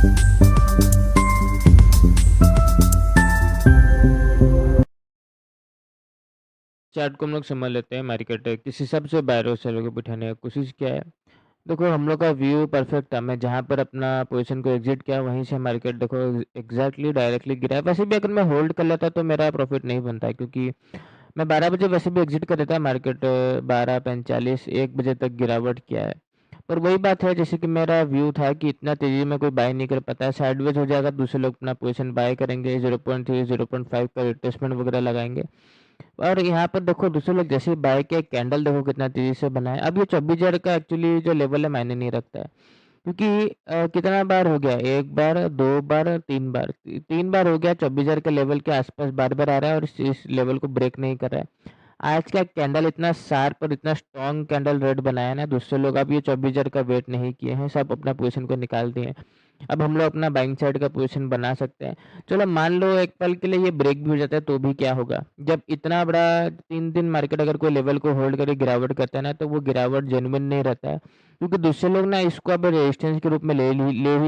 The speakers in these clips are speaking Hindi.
चार्ट को हम लोग समझ लेते हैं, मार्केट किस हिसाब से बायर और सेलर को बिठाने की कोशिश किया है। देखो हम लोग का व्यू परफेक्ट था, मैं जहाँ पर अपना पोजीशन को एग्जिट किया वहीं से मार्केट देखो एग्जैक्टली डायरेक्टली गिरा है। वैसे भी अगर मैं होल्ड कर लेता तो मेरा प्रॉफिट नहीं बनता है, क्योंकि मैं 12 बजे वैसे भी एग्जिट कर देता। मार्केट 12:45 1 बजे तक गिरावट किया है। पर वही बात है, जैसे कि मेरा व्यू था कि इतना तेजी में कोई बाय नहीं कर पाता है, साइडवेज हो जाएगा, दूसरे लोग अपना पोजीशन बाय करेंगे, 0.3 0.5 का रिट्रेसमेंट वगैरह लगाएंगे। और यहाँ पर देखो दूसरे लोग जैसे ही बाय के कैंडल देखो कितना तेजी से बना है। अब ये 24,000 का एक्चुअली जो लेवल है मायने नहीं रखता है, क्योंकि कितना बार हो गया, एक बार, दो बार, तीन बार, तीन बार हो गया 24,000 के लेवल के आसपास बार बार आ रहा है और इस लेवल को ब्रेक नहीं कर रहा है। आज का कैंडल इतना शार्प और इतना स्ट्रॉन्ग कैंडल रेड बनाया ना, दूसरे लोग अब ये 24,000 का वेट नहीं किए हैं, सब अपना पोजीशन को निकाल दिए हैं। अब हम लोग अपना बाइंग साइड का पोजीशन बना सकते हैं। चलो मान लो एक पल के लिए ये ब्रेक भी हो जाता है तो भी क्या होगा, जब इतना बड़ा 3 दिन मार्केट अगर कोई लेवल को होल्ड करके गिरावट करता है ना, तो वो गिरावट जेन्युइन नहीं रहता है, क्योंकि दूसरे लोग ना इसको अब रेजिस्टेंस के रूप में ले ही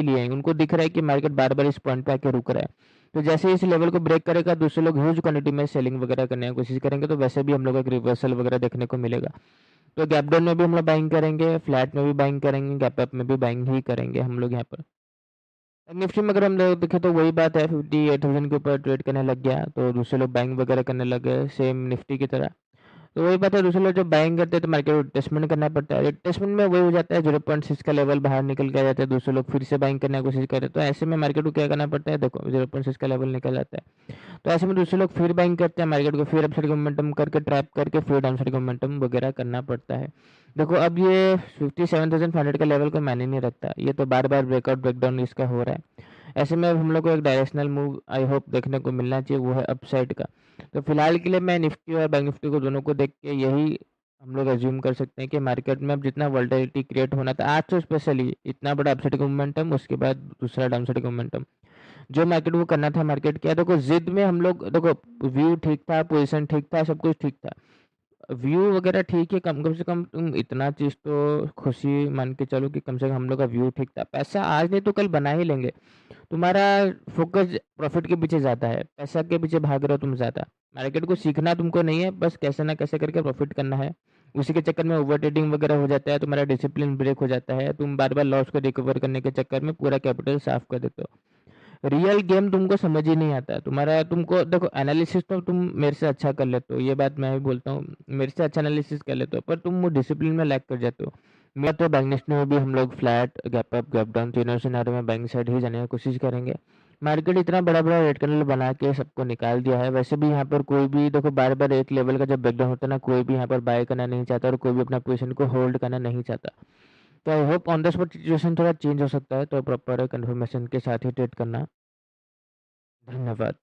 लिए हैं। उनको दिख रहा है कि मार्केट बार बार इस पॉइंट पे आके रुक रहा है, तो जैसे ही इस लेवल को ब्रेक करेगा दूसरे लोग ह्यूज क्वांटिटी में सेलिंग वगैरह करने की कोशिश करेंगे, तो वैसे भी हम लोग एक रिवर्सल वगैरह देखने को मिलेगा। तो गैप डाउन में भी हम लोग बाइंग करेंगे, फ्लैट में भी बाइंग करेंगे, गैप अप में भी बाइंग ही करेंगे हम लोग यहाँ पर। निफ्टी में अगर हम लोग देखें तो वही बात है, 58,000 के ऊपर ट्रेड करने लग गया तो दूसरे लोग बाइंग वगैरह करने लग गए सेम निफ्टी की तरह। तो वही बात है, दूसरे लोग जब बाइंग करते हैं तो मार्केट को रिट्रेसमेंट करना पड़ता है। रिट्रेसमेंट में वही हो जाता है, 0.6 का लेवल बाहर निकल के आ जाता है, दूसरे लोग फिर से बाइंग करने की कोशिश करते हैं। तो ऐसे में मार्केट को क्या करना पड़ता है, देखो 0.6 का लेवल निकल जाता है, तो ऐसे में दूसरे लोग फिर बाइंग करते हैं, मार्केट को फिर अपसाइड मोमेंटम करके ट्रैप करके फिर डाउनसाइड मोमेंटम वगैरह करना पड़ता है। देखो अब ये 57,500 का लेवल को मायने नहीं रखता, ये तो बार बार ब्रेकआउट ब्रेकडाउन इसका हो रहा है। ऐसे में अब हम लोग को एक डायरेक्शनल मूव आई होप देखने को मिलना चाहिए, वो है अपसाइड का। तो फिलहाल के लिए मैं निफ्टी और बैंक निफ्टी को दोनों को देख के यही हम लोग एज्यूम कर सकते हैं कि मार्केट में अब जितना वोलेटिलिटी क्रिएट होना था आज, तो स्पेशली इतना बड़ा अपसाइड का मोमेंटम, उसके बाद दूसरा डाउनसाइड का मोमेंटम, जो मार्केट को करना था मार्केट किया। देखो जिद में हम लोग, देखो व्यू ठीक था, पोजीशन ठीक था, सब कुछ ठीक था, व्यू वगैरह ठीक है, कम कम से कम तुम इतना चीज़ तो खुशी मान के चलो कि कम से कम हम लोग का व्यू ठीक था। पैसा आज नहीं तो कल बना ही लेंगे। तुम्हारा फोकस प्रॉफिट के पीछे जाता है, पैसा के पीछे भाग रहे हो तुम ज़्यादा। मार्केट को सीखना तुमको नहीं है, बस कैसे ना कैसे करके प्रॉफिट करना है। उसी के चक्कर में ओवर ट्रेडिंग वगैरह हो जाता है, तुम्हारा डिसिप्लिन ब्रेक हो जाता है, तुम बार बार लॉस को रिकवर करने के चक्कर में पूरा कैपिटल साफ कर देते हो। रियल गेम तुमको समझ ही नहीं आता तुम्हारा। तुमको देखो एनालिसिस तो तुम मेरे से अच्छा कर लेते हो, ये बात मैं भी बोलता हूँ, मेरे से अच्छा एनालिसिस कर लेते हो, पर तुम वो डिसिप्लिन में लैग कर जाते हो। मैं तो बैंक निफ्टी में भी हम लोग flat gap up gap down तीनों सिनारियो में बैंक साइड ही जाने की कोशिश करेंगे। मार्केट इतना बड़ा बड़ा रेड कैंडल बना के सबको निकाल दिया है, वैसे भी यहाँ पर कोई भी देखो बार बार एक लेवल का जब ब्रेकडाउन होता है ना, कोई भी यहाँ पर बाय करना नहीं चाहता और कोई भी अपना पोजीशन को होल्ड करना नहीं चाहता। तो I hope on the spot situation थोड़ा चेंज हो सकता है, तो प्रॉपर कंफर्मेशन के साथ ही ट्रेड करना। धन्यवाद।